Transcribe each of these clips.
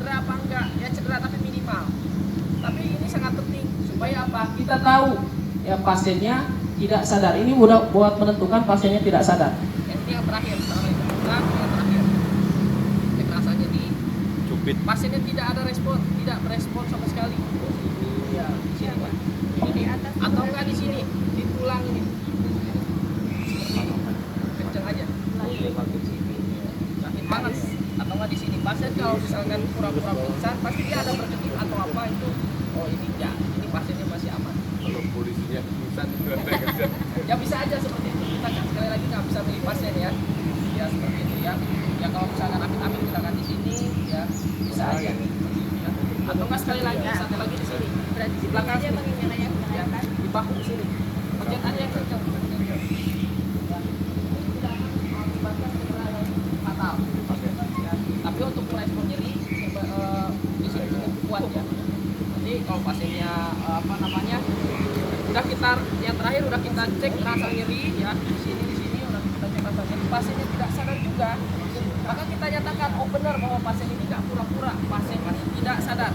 cedera apa enggak, ya cedera tapi minimal. Tapi ini sangat penting supaya apa? Kita tahu ya pasiennya tidak sadar. Ini mudah buat menentukan pasiennya tidak sadar. Ini yang terakhir, yang terakhir. Rasanya di Cupit. pasiennya tidak ada respon, tidak berespon sama sekali. Ya, di sini Pak. Ini di atas atau enggak di sini, di tulang ini. Kenceng aja. Sakit banget atau enggak di sini. Pasien kalau misalkan pura-pura pingsan, pasti dia ada berkedip atau apa itu. Oh ini ya, ini pasiennya masih aman. Kalau polisinya pingsan juga Ya bisa aja seperti itu. Kita kan sekali lagi nggak bisa milih pasien ya. Ya seperti itu ya. Ya kalau misalkan amit-amit misalkan di sini ya bisa aja. Ya. Atau nggak sekali lagi satu lagi di sini. Berarti di belakang aja menginjak ya, di bahu sini. Pencet aja yang kencang. Ya. Ini tidak akan mengakibatkan cedera yang fatal. Ya. Tapi untuk merespon nyeri di sini cukup kuat ya. Jadi kalau pasiennya apa namanya udah kita yang terakhir udah kita cek rasa nyeri ya di sini udah kita cek rasa nyeri, pasiennya tidak sadar juga, maka kita nyatakan oh benar bahwa pasien ini nggak pura-pura, pasien ini tidak sadar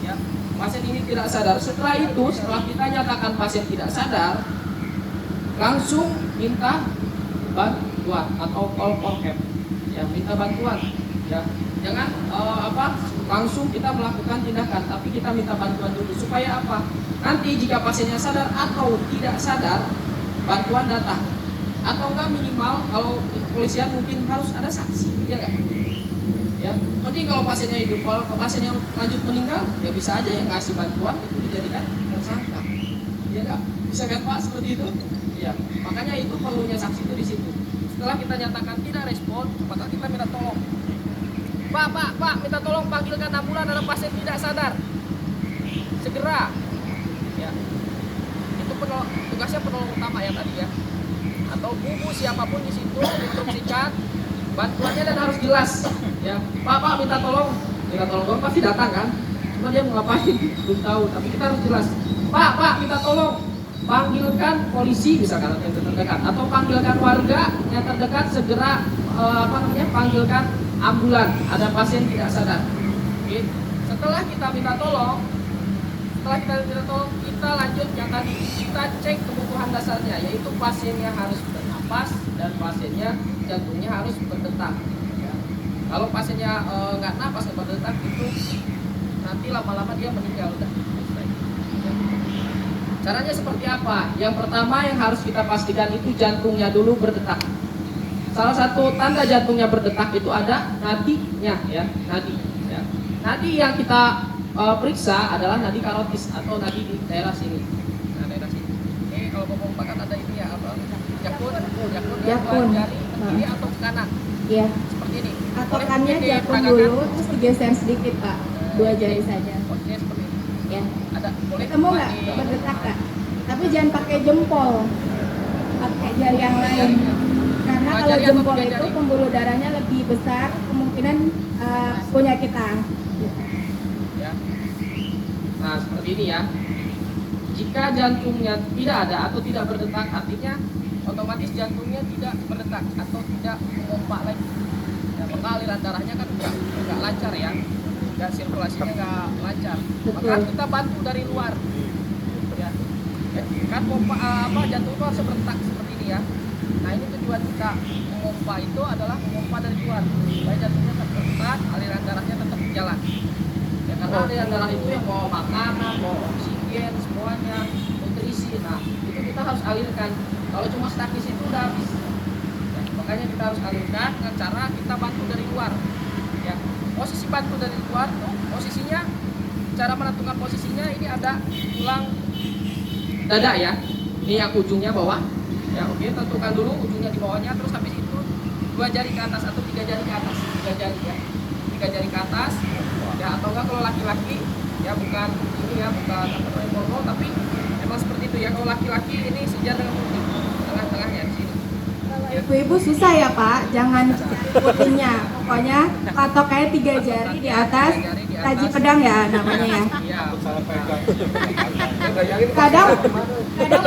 ya, pasien ini tidak sadar. Setelah itu setelah kita nyatakan pasien tidak sadar, langsung minta bantuan atau call for help ya, minta bantuan ya, jangan langsung kita melakukan tindakan, tapi kita minta bantuan dulu supaya apa? Nanti jika pasiennya sadar atau tidak sadar, bantuan datang. Atau enggak minimal kalau kepolisian mungkin harus ada saksi, ya enggak? Ya, penting kalau pasiennya hidup, kalau pasiennya lanjut meninggal, ya bisa aja yang ngasih bantuan itu dijadikan tersangka. Ya enggak? Bisa kan Pak seperti itu? Ya, makanya itu perlunya saksi itu di situ. Setelah kita nyatakan tidak respon, maka kita minta tolong. Pak, minta tolong panggilkan ambulan, ada pasien tidak sadar. Segera. Ya. Itu tugasnya penolong utama ya tadi ya. Atau buku siapapun di situ instruksikan bantuannya dan harus jelas. Ya. Pak, minta tolong dong pasti datang kan. Cuma dia mau ngapain belum tahu, tapi kita harus jelas. Pak, minta tolong panggilkan polisi misalkan yang terdekat atau panggilkan warga yang terdekat, segera panggilkan ambulan, ada pasien tidak sadar. Oke. Setelah kita minta tolong, kita lanjut yang tadi, kita cek kebutuhan dasarnya, yaitu pasiennya harus bernapas dan pasiennya jantungnya harus berdetak. Ya. Kalau pasiennya nggak napas, nggak berdetak, itu nanti lama-lama dia meninggal. Ya. Caranya seperti apa? Yang pertama yang harus kita pastikan itu jantungnya dulu berdetak. Salah satu tanda jantungnya berdetak itu ada nadinya ya, nadi. Ya. Nadi yang kita periksa adalah nadi karotis atau nadi di daerah sini. Nah, daerah sini. Ini kalau ngomong pakat ada ini ya apa? Jakun jari kiri atau ke kanan. Iya. Seperti ini. Patokannya jakun dulu, terus digeser sedikit Pak, 2 jari saja. Posisinya seperti ini. Ya. Ada boleh Ketemu nggak berdetak Kak? Tapi jangan pakai jempol, pakai jari yang lain. Karena kalau jempol itu pembuluh darahnya lebih besar, kemungkinan punya kita. Ya. Nah seperti ini ya. Jika jantungnya tidak ada atau tidak berdetak, artinya otomatis jantungnya tidak berdetak atau tidak memompa lagi. Ya, maka aliran darahnya kan nggak lancar ya, dan sirkulasinya nggak lancar. Maka kita bantu dari luar. Ya. Kan pompa jantung itu harus berdetak seperti ini ya. Nah ini tujuan kita memompa itu adalah memompa dari luar supaya jantungnya tetap berdetak, aliran darahnya tetap jalan. Ya, karena aliran darah itu yang bawa makanan, bawa oksigen, semuanya, nutrisi. Nah itu kita harus alirkan. Kalau cuma statis itu udah habis. Ya, makanya kita harus alirkan dengan cara kita bantu dari luar. Ya, posisi bantu dari luar tuh posisinya, cara menentukan posisinya ini ada tulang dada ya. Ini yang ujungnya bawah. Ya oke, tentukan dulu ujungnya di bawahnya, terus habis itu 2 jari ke atas atau 3 jari ke atas, 3 jari ya, 3 jari ke atas ya, atau enggak kalau laki-laki ya bukan ini ya, bukan porno, tapi emang seperti itu ya. Kalau laki-laki ini sejajar dengan putih, tengah-tengahnya di sini. Ibu-ibu susah ya Pak, jangan putihnya, pokoknya patokannya 3 jari di atas, taji pedang ya namanya ya. Iya. Kadang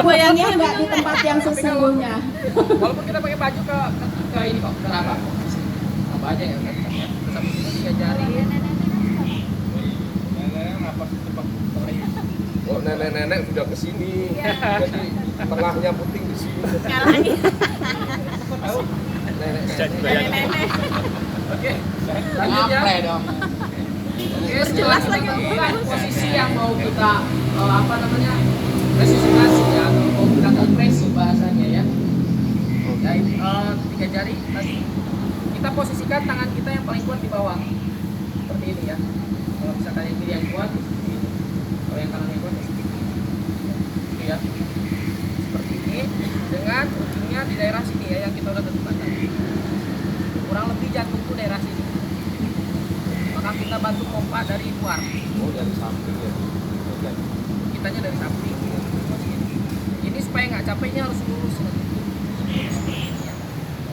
putihnya nggak di tempat yang sesungguhnya. Walaupun kita pakai baju ke ini kok, kenapa? Apa aja ya? Terus habis itu 3 jari nenek sudah ke sini. Jadi tengahnya puting di sini. Tahu? Nenek. Oke, lanjut ya. dong. Oke, setelah kita tentukan posisi yang mau kita apa namanya resusitasi ya, atau mau kita kompresi bahasanya ya. Ya, tiga jari tadi kita posisikan tangan kita yang paling kuat di bawah seperti ini ya. Kalau misalkan yang kiri yang kuat, ini. Kalau yang kanan yang kuat, ini ya. Seperti ini dengan ujungnya di daerah sini ya yang kita udah tentukan tadi. Kurang lebih jantungku daerah sini. Maka kita bantu pompa dari luar. Oh, dari samping ya. Oke. Kitanya dari samping. Ini supaya nggak capeknya harus lurus.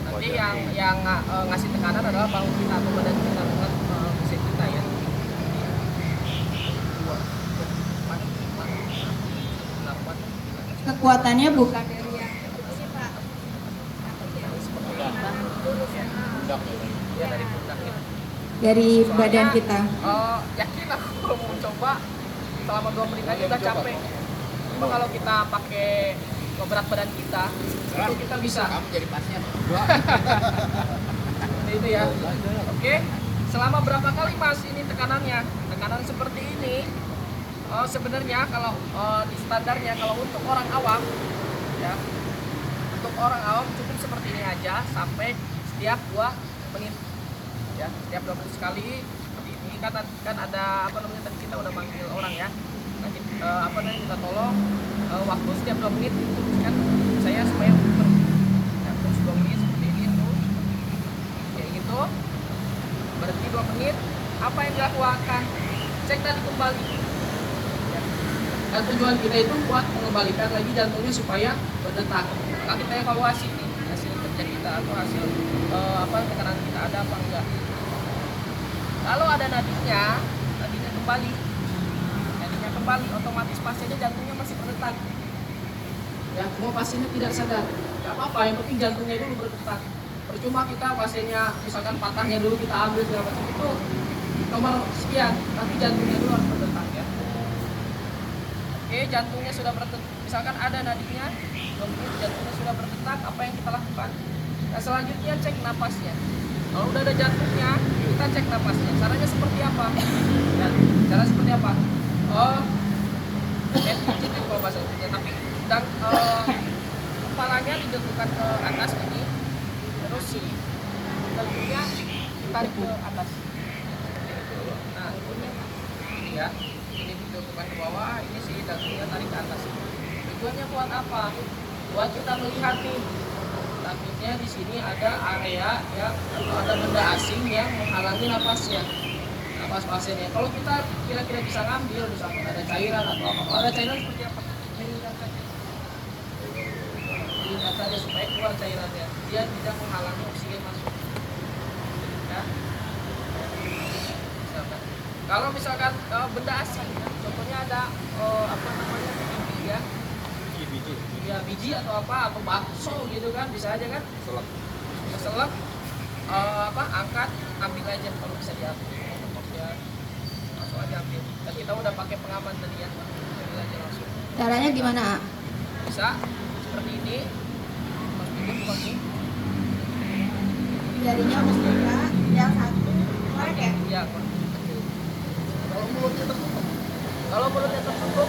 Nanti yang ngasih tekanan adalah bahu kita atau badan kita, bukan mesin kita ya. Kekuatannya bukan dari yang sih Pak. Ya dari pundak kita. Dari Soalnya, badan kita. Yakin aku kalau mau coba selama 2 menit aja udah capek. Cuma kalau kita pakai berat badan kita, itu kita bisa. Kamu jadi pasien. Seperti itu ya. Oke. Selama berapa kali Mas ini tekanannya? Tekanan seperti ini. Sebenarnya kalau di standarnya kalau untuk orang awam ya. Untuk orang awam cukup seperti ini aja sampai setiap 2 menit. Ya, setiap 2 menit sekali seperti ini kan ada apa namanya tadi kita udah manggil orang ya. Nanti apa namanya kita tolong waktu setiap 2 menit diteruskan saya supaya muter. Ya, terus 2 menit seperti ini terus kayak gitu. Berarti 2 menit apa yang dilakukan? Cek tadi kembali. Ya. Dan tujuan kita itu buat mengembalikan lagi jantungnya supaya berdetak. Maka kita evaluasi nih hasil kerja kita atau hasil tekanan kita ada apa enggak. Kalau ada nadinya kembali, otomatis pasiennya jantungnya masih berdetak. Ya, mau pasiennya tidak sadar, nggak apa-apa. Yang penting jantungnya dulu berdetak. Percuma kita pasiennya misalkan patahnya dulu kita ambil segala macam itu nomor sekian, tapi jantungnya dulu harus berdetak ya. Oke, jantungnya sudah berdetak. Misalkan ada nadinya, jantungnya sudah berdetak, apa yang kita lakukan? Nah, selanjutnya cek napasnya. Kalau udah ada jantungnya, kita cek napasnya. Caranya seperti apa? Ya, cara seperti apa? Pijit kalau bahasa Indonesia, tapi dan kepalanya dibentukkan ke atas ini, terus si dagunya ditarik ke atas. Nah, ini ya, ini dibentukkan ke bawah, ini si dagunya tarik ke atas. Tujuannya buat apa? Buat kita melihat nih. Takutnya di sini ada area yang ada benda asing yang menghalangi napasnya, napas pasiennya. Kalau kita kira-kira bisa ngambil, misalkan ada cairan atau apa, kalau ada cairan seperti apa? Diingat saja supaya keluar cairannya. Dia tidak menghalangi oksigen masuk. Ya. Misalkan. Kalau misalkan benda asing, contohnya ada biji ya. Ya biji atau apa, atau bakso gitu kan, bisa aja kan selek angkat, ambil aja kalau bisa diambil ya, langsung aja ambil. Dan kita udah pakai pengaman tadi ya, ambil aja langsung. Caranya gimana? Bisa seperti ini, mas bikin begini Jarinya harus buka, yang satu korek ya? ya. Kalau mulutnya tertutup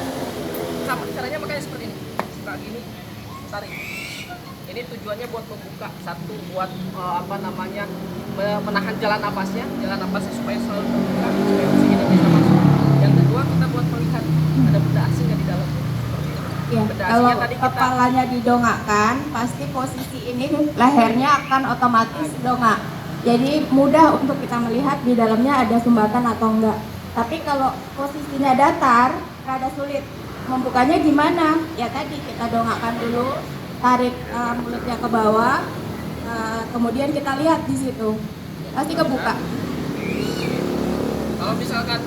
sama caranya makanya seperti ini, buka gini, tarik. Ini tujuannya buat membuka, satu buat menahan jalan napasnya supaya selalu terbuka, supaya oksigennya bisa masuk. Yang kedua kita buat melihat ada benda asing di dalam. Ya, Benda kalau asingnya tadi kita kepalanya didongakkan, pasti posisi ini lehernya akan otomatis dongak. Jadi mudah untuk kita melihat di dalamnya ada sumbatan atau enggak. Tapi kalau posisinya datar, rada sulit. Membukanya gimana? Ya tadi kita dongakkan dulu, tarik mulutnya ke bawah, kemudian kita lihat di situ, pasti kebuka. Kalau misalkan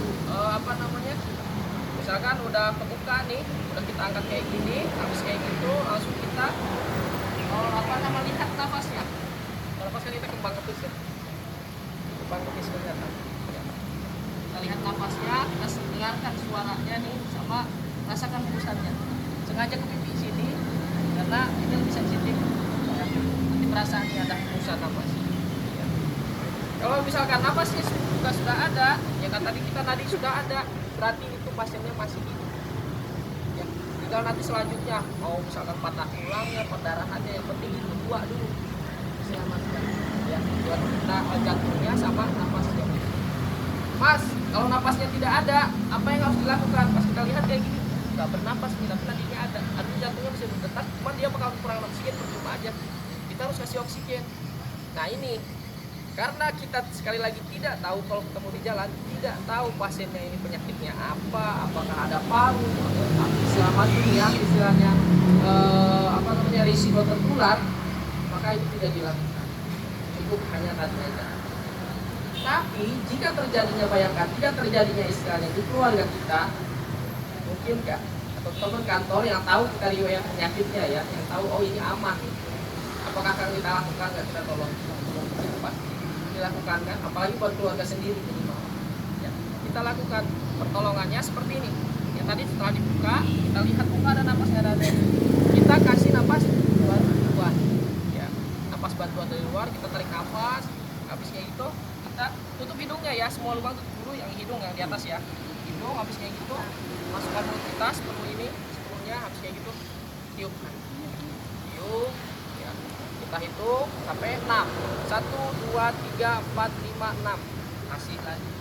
misalkan udah kebuka nih, udah kita angkat kayak gini, habis kayak gitu langsung kita lihat nafasnya. Nafas kan kita kembang kepis ya, kelihatan. Ya. Kita lihat nafasnya, kita dengarkan suaranya nih sama rasakan hembusannya. Sengaja ke pipi sini karena ini lebih sensitif. Ya. Nanti perasaannya ada hembusan napas. Ya. Kalau misalkan napasnya sudah ada, ya kan tadi kita nadi sudah ada, berarti itu pasiennya masih hidup. Ya. Tinggal nanti selanjutnya mau misalkan patah tulangnya, perdarahannya, yang penting itu dua dulu diselamatkan. Ya, buat kita jantungnya sama napasnya. Mas, kalau napasnya tidak ada, apa yang harus dilakukan? Pas kita lihat kayak gini, nggak bernapas nih, tapi nadinya ada, artinya jantungnya bisa berdetak, cuman dia bakal kurang oksigen, percuma aja. Kita harus kasih oksigen. Nah ini, karena kita sekali lagi tidak tahu kalau ketemu di jalan, tidak tahu pasiennya ini penyakitnya apa, apakah ada paru, selama ini ya istilahnya risiko tertular, maka itu tidak dilakukan. Cukup hanya tadi aja. Tapi jika terjadinya, bayangkan, jika terjadinya istilahnya di keluarga kita, mungkin nggak, atau teman kantor yang tahu kita riwayat penyakitnya ya, yang tahu oh ini aman, apakah akan kita lakukan nggak, kita tolong? Itu pasti dilakukan kan, apalagi buat keluarga sendiri minimal. Ya, kita lakukan pertolongannya seperti ini. Yang tadi setelah dibuka, kita lihat buka ada napasnya ada. Kita kasih napas bantuan, ya, napas bantuan dari luar, kita tarik napas, habisnya itu kita tutup hidungnya ya, semua lubang tutup dulu, yang hidung yang di atas ya, hidung, habis kayak gitu masukkan mulut kita seperti ini, sepuluhnya, habis kayak gitu tiup, ya. Kita hitung sampai 6, 1, 2, 3, 4, 5, 6, kasih lagi.